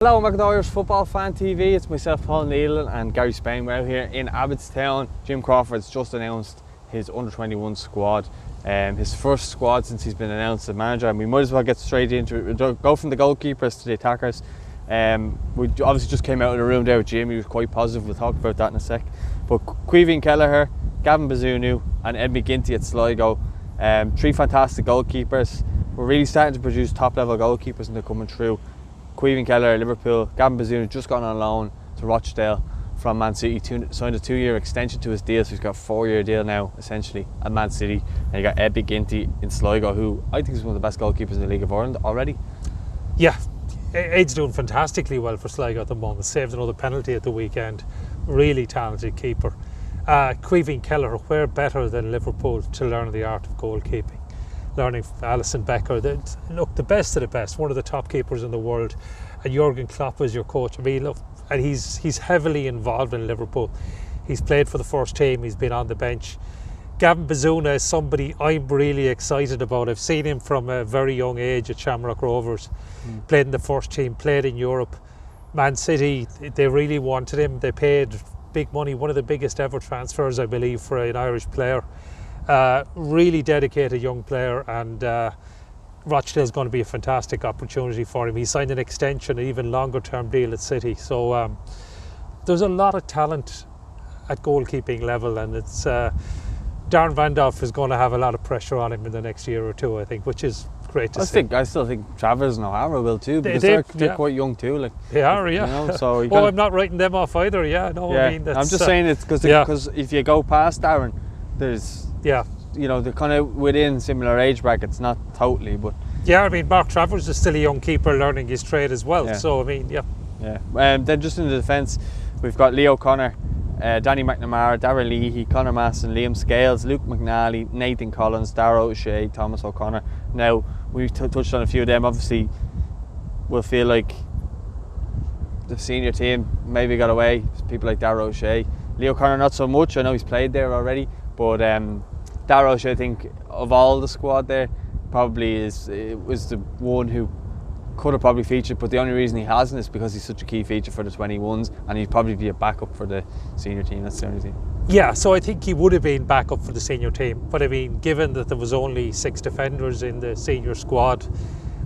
Hello, McIntyre's Football Fan TV. It's myself, Paul Neal, and Gary Spain. We're out here in Abbottstown. Jim Crawfords just announced his under-21 squad. His first squad since he's been announced as manager, and we might as well get straight into it. We'll go from the goalkeepers to the attackers. We obviously just came out of the room there with Jim. He was quite positive. We'll talk about that in a sec. But Caoimhín Kelleher, Gavin Bazoona and Ed McGinty at Sligo. Three fantastic goalkeepers. We're really starting to produce top-level goalkeepers, and they're coming through. Caoimhín Kelleher, Liverpool. Gavin Bazoona just gone on loan to Rochdale from Man City, signed a 2-year extension to his deal, so he's got a 4-year deal now essentially at Man City. And you got Ed McGinty in Sligo, who I think is one of the best goalkeepers in the League of Ireland already. Yeah, Ed's doing fantastically well for Sligo at the moment. Saved another penalty at the weekend. Really talented keeper. Caoimhín Kelleher, where better than Liverpool to learn the art of goalkeeping? Learning from Alison Becker, look, the best of the best, one of the top keepers in the world, and Jurgen Klopp is your coach. I mean, look, and he's heavily involved in Liverpool. He's played for the first team, he's been on the bench. Gavin Bazoona is somebody I'm really excited about. I've seen him from a very young age at Shamrock Rovers, played in the first team, played in Europe. Man City, they really wanted him. They paid big money, one of the biggest ever transfers, I believe, for an Irish player. Really dedicated young player, and Rochdale's going to be a fantastic opportunity for him. He signed an extension, an even longer term deal at City. So there's a lot of talent at goalkeeping level, and it's Darren Van Dijk is going to have a lot of pressure on him in the next year or two, I think, which is great to see. I still think Travers and O'Hara will too, because they're quite young too. Like, they are, yeah. You know, so I'm not writing them off either. Yeah, no, yeah. I mean, I'm just saying it's because if you go past Darren, there's you know, they're kind of within similar age brackets, not totally, but yeah. I mean, Mark Travers is still a young keeper learning his trade as well. Yeah. So I mean, yeah. Then just in the defence, we've got Leo Connor, Danny McNamara, Darragh Leahy, Conor Masson, Liam Scales, Luke McNally, Nathan Collins, Darragh O'Shea, Thomas O'Connor. Now, we've touched on a few of them. Obviously, we'll feel like the senior team maybe got away. People like Darragh O'Shea. Leo Connor not so much. I know he's played there already, but Darragh O'Shea, I think, of all the squad there, probably was the one who could have probably featured, but the only reason he hasn't is because he's such a key feature for the 21s, and he'd probably be a backup for the senior team. That's the only thing. Yeah, so I think he would have been backup for the senior team, but I mean, given that there was only 6 defenders in the senior squad,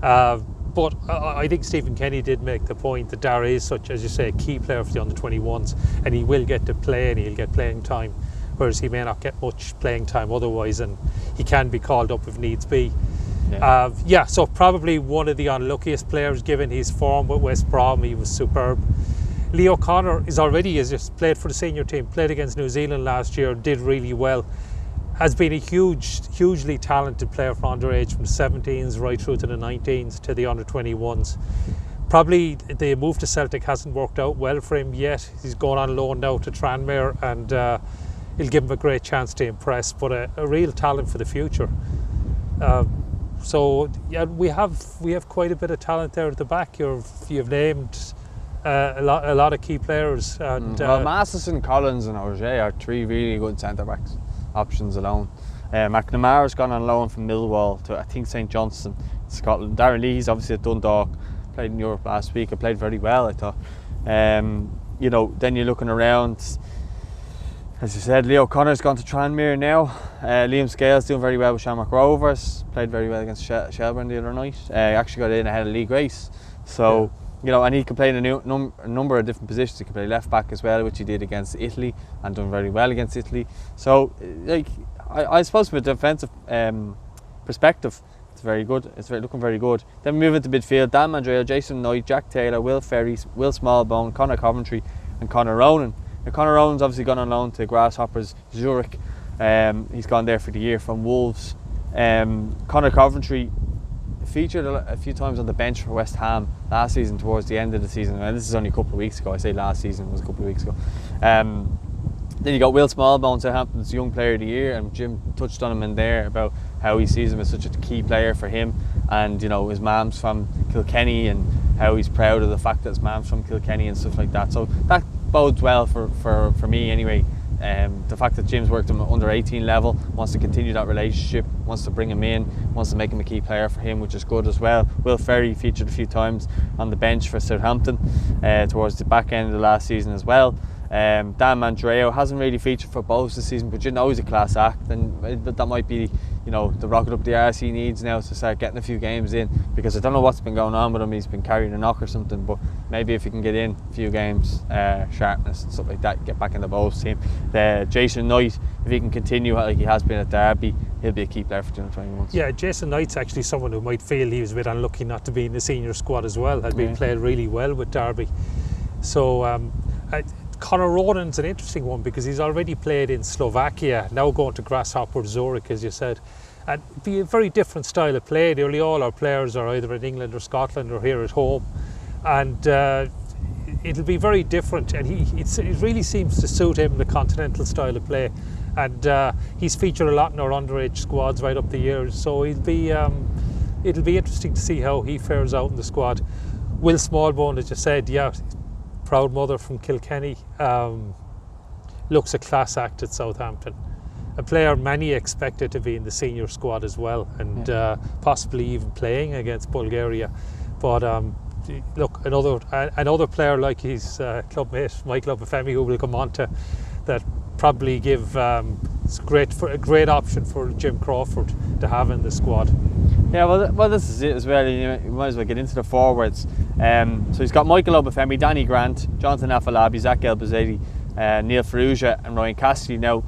but I think Stephen Kenny did make the point that Darragh is such, as you say, a key player for the under-21s, and he will get to play and he'll get playing time, whereas he may not get much playing time otherwise, and he can be called up if needs be. So probably one of the unluckiest players given his form with West Brom. He was superb. Leo Connor has just played for the senior team, played against New Zealand last year, did really well. Has been a hugely talented player for underage, from the 17s right through to the 19s to the under-21s. Probably the move to Celtic hasn't worked out well for him yet. He's going on loan now to Tranmere, and it'll give him a great chance to impress, but a real talent for the future. So yeah, we have quite a bit of talent there at the back. You've named a lot of key players, and Masterson, Collins and O'Shea are 3 really good centre backs options alone. McNamara's gone on loan from Millwall to, I think, St Johnstone, Scotland. Darragh Leahy's obviously at Dundalk, played in Europe last week. I played very well, I thought. You know, then you're looking around. As you said, Leo Connor's gone to Tranmere now. Liam Scales doing very well with Shamrock Rovers. Played very well against Shelbourne the other night. Actually got in ahead of Lee Grace. So, you know, and he can play in a number of different positions. He can play left back as well, which he did against Italy, and done very well against Italy. So, like, I suppose from a defensive perspective, it's very good. It's looking very good. Then we move into midfield. Dan Mandrell, Jason Knight, Jack Taylor, Will Ferry, Will Smallbone, Conor Coventry and Conor Ronan. Now, Conor Ronan's obviously gone on loan to Grasshoppers Zurich. He's gone there for the year from Wolves. Conor Coventry featured a few times on the bench for West Ham last season, towards the end of the season. And this is only a couple of weeks ago. I say last season, it was a couple of weeks ago. Then you got Will Smallbone, Southampton's Young Player of the Year, and Jim touched on him in there about how he sees him as such a key player for him, and you know, his mam's from Kilkenny and how he's proud of the fact that his mam's from Kilkenny and stuff like that. So that bodes well for me anyway. The fact that Jim's worked him at under 18 level, wants to continue that relationship, wants to bring him in, wants to make him a key player for him, which is good as well. Will Ferry featured a few times on the bench for Southampton towards the back end of the last season as well. Dan Mandreo hasn't really featured for both this season, but he's a class act, and that might be, the rocket up the arse he needs now to start getting a few games in, because I don't know what's been going on with him. He's been carrying a knock or something, but maybe if he can get in a few games, sharpness and stuff like that, get back in the Bowes team. Jason Knight, if he can continue like he has been at Derby, he'll be a key player for 2021. Yeah, Jason Knight's actually someone who might feel he was a bit unlucky not to be in the senior squad as well. Had been played really well with Derby. So Conor Ronan's an interesting one, because he's already played in Slovakia, now going to Grasshopper Zurich, as you said. And it'd be a very different style of play. Nearly all our players are either in England or Scotland or here at home. And it'll be very different. And it really seems to suit him, the continental style of play. And he's featured a lot in our underage squads right up the years. So it'll be interesting to see how he fares out in the squad. Will Smallbone, as you said, proud mother from Kilkenny, looks a class act at Southampton. A player many expected to be in the senior squad as well, and possibly even playing against Bulgaria. But look, another player like his clubmate Michael Obafemi, who will come on to, that probably give a great option for Jim Crawford to have in the squad. Yeah, well, this is it as well. You might as well get into the forwards. So he's got Michael Obafemi, Danny Grant, Jonathan Afolabi, Zach Elbazzadi, Neil Ferrugia and Ryan Cassidy. Now,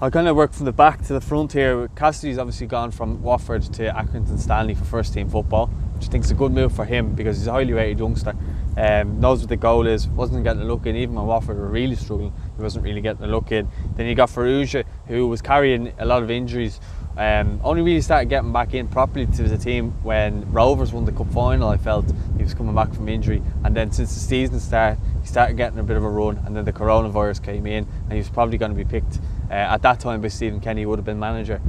I'll kind of work from the back to the front here. Cassidy's obviously gone from Watford to Accrington Stanley for first team football, which I think is a good move for him, because he's a highly rated youngster. Knows what the goal is, wasn't getting a look in. Even when Watford were really struggling, he wasn't really getting a look in. Then you got Ferrugia, who was carrying a lot of injuries. Only really started getting back in properly to the team when Rovers won the cup final. I felt he was coming back from injury, and then since the season started, he started getting a bit of a run, and then the coronavirus came in, and he was probably going to be picked at that time by Stephen Kenny, who would have been manager,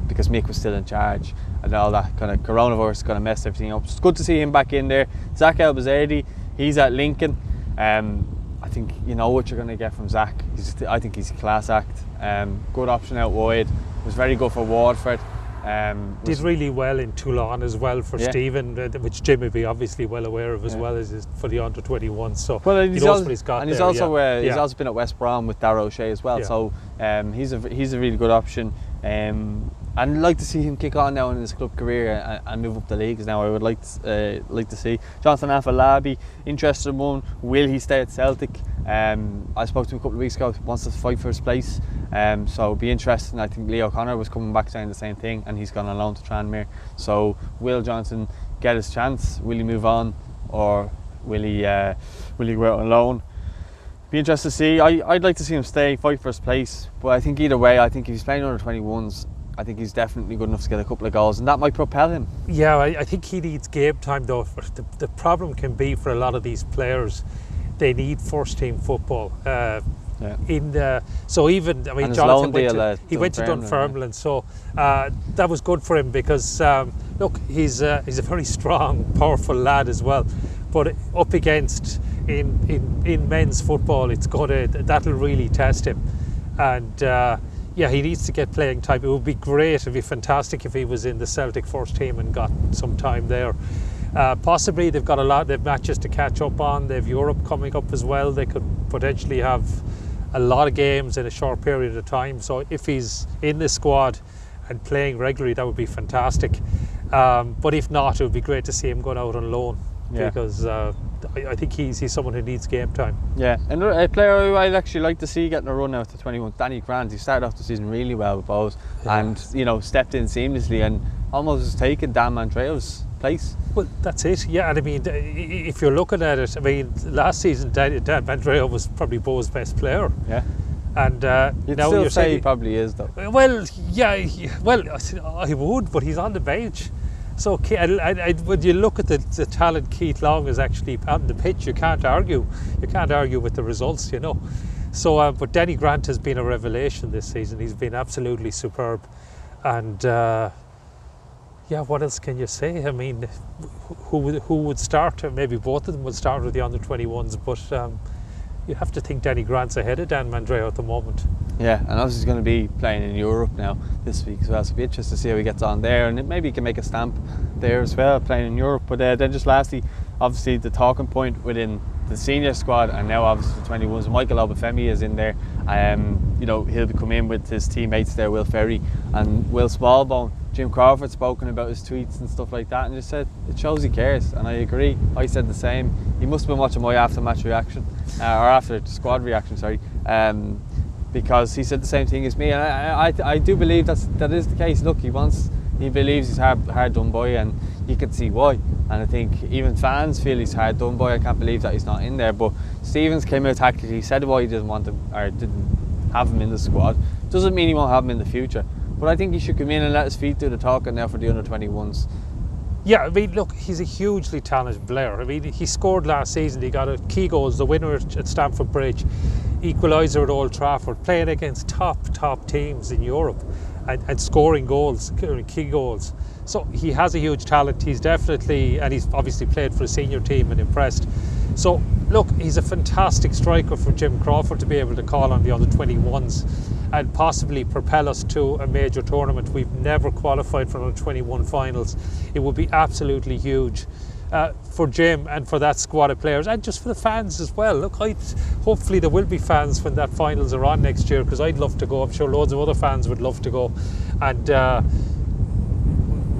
because Mick was still in charge, and all that kind of coronavirus kind of messed everything up. So it's good to see him back in there. Zach Elbazzadi, he's at Lincoln. I think you know what you're going to get from Zach. I think he's a class act. Good option out wide. Was very good for Waterford. Did really well in Toulon as well for Stephen, which Jim would be obviously well aware of as well as for the under-21. So he knows what he's got. And he's also been at West Brom with Darragh O'Shea as well. Yeah. So he's a really good option. And I'd like to see him kick on now in his club career and move up the leagues now. I would like to see Jonathan Afolabi, interested one. Will he stay at Celtic? I spoke to him a couple of weeks ago. Wants to fight for his place. So it'll be interesting. I think Leo O'Connor was coming back saying the same thing, and he's gone on loan to Tranmere. So will Jonathan get his chance? Will he move on, or will he go out on loan? Be interested to see. I'd like to see him stay, fight for his place. But I think either way, I think if he's playing under 21s, I think he's definitely good enough to get a couple of goals, and that might propel him. Yeah, I think he needs game time though. The problem can be for a lot of these players, they need first team football. So even Jonathan went to Dunfermline, so that was good for him, because look, he's a very strong, powerful lad as well. But up against in men's football, that'll really test him, and. He needs to get playing time. It would be great, it'd be fantastic if he was in the Celtic first team and got some time there. Possibly they've matches to catch up on. They've Europe coming up as well. They could potentially have a lot of games in a short period of time. So if he's in the squad and playing regularly, that would be fantastic. But if not, it would be great to see him going out on loan, because I think he's someone who needs game time. Yeah, and a player who I'd actually like to see getting a run out to 21, Danny Grant. He started off the season really well with Bowes, and stepped in seamlessly and almost has taken Dan Mandreo's place. Well, that's it. Yeah, and I mean, if you're looking at it, I mean, last season Dan Mandreo was probably Bowes' best player. Yeah. And you'd now still say he probably is, though. Well, yeah. Well, I would, but he's on the bench. So when you look at the talent Keith Long is actually on the pitch, you can't argue. You can't argue with the results, you know. So, but Danny Grant has been a revelation this season. He's been absolutely superb, and what else can you say? I who would start? Maybe both of them would start with the under-21s, but you have to think Danny Grant's ahead of Dan Mandreo at the moment. Yeah, and obviously he's going to be playing in Europe now this week as well, so it'll be interesting to see how he gets on there, and maybe he can make a stamp there as well, playing in Europe. But then just lastly, obviously the talking point within the senior squad, and now obviously the 21s, Michael Obafemi is in there. You know, he'll come in with his teammates there, Will Ferry and Will Smallbone. Jim Crawford spoken about his tweets and stuff like that, and just said it shows he cares, and I agree. I said the same. He must have been watching my after-match reaction, or after the squad reaction, sorry, because he said the same thing as me, and I do believe that is the case. Look, he believes he's hard done by, and you can see why. And I think even fans feel he's hard done by. I can't believe that he's not in there. But Stevens came out tactically, said why he didn't want him or didn't have him in the squad. Doesn't mean he won't have him in the future. But I think he should come in and let his feet do the talking now for the under-21s. Yeah, I mean, look, he's a hugely talented player. I mean, he scored last season. He got key goals, the winner at Stamford Bridge, equaliser at Old Trafford, playing against top teams in Europe and scoring goals, key goals. So he has a huge talent. He's definitely, and he's obviously played for a senior team and impressed. So look, he's a fantastic striker for Jim Crawford to be able to call on the under-21s and possibly propel us to a major tournament. We've never qualified for under-21 finals. It would be absolutely huge for Jim and for that squad of players, and just for the fans as well. Look, hopefully there will be fans when that finals are on next year, because I'd love to go. I'm sure loads of other fans would love to go, and it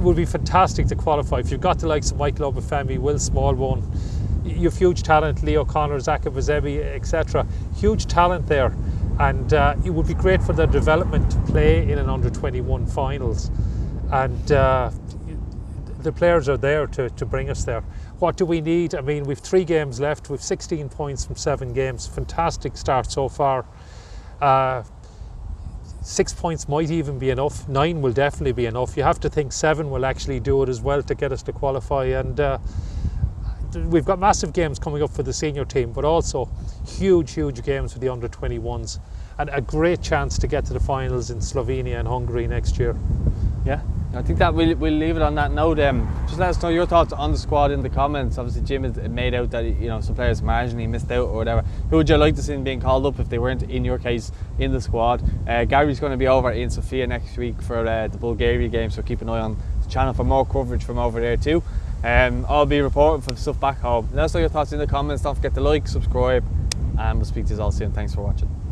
would be fantastic to qualify. If you've got the likes of Michael Obafemi, Will Smallbone, you have huge talent, Leo Connor, Zaka Bazebi, etc. Huge talent there, and it would be great for their development to play in an under-21 finals, and the players are there to bring us there. What do we need? I mean, we've 3 games left. We've 16 points from 7 games. Fantastic start so far. 6 points might even be enough. 9 will definitely be enough. You have to think 7 will actually do it as well to get us to qualify. And we've got massive games coming up for the senior team, but also huge games for the under-21s, and a great chance to get to the finals in Slovenia and Hungary next year. Yeah, I think that we'll leave it on that note. Just let us know your thoughts on the squad in the comments. Obviously Jim has made out that, you know, some players marginally missed out or whatever. Who would you like to see being called up if they weren't, in your case, in the squad? Gary's going to be over in Sofia next week for the Bulgaria game, so keep an eye on the channel for more coverage from over there too. I'll be reporting for stuff back home. Let us know your thoughts in the comments. Don't forget to like, subscribe, and we'll speak to you all soon. Thanks for watching.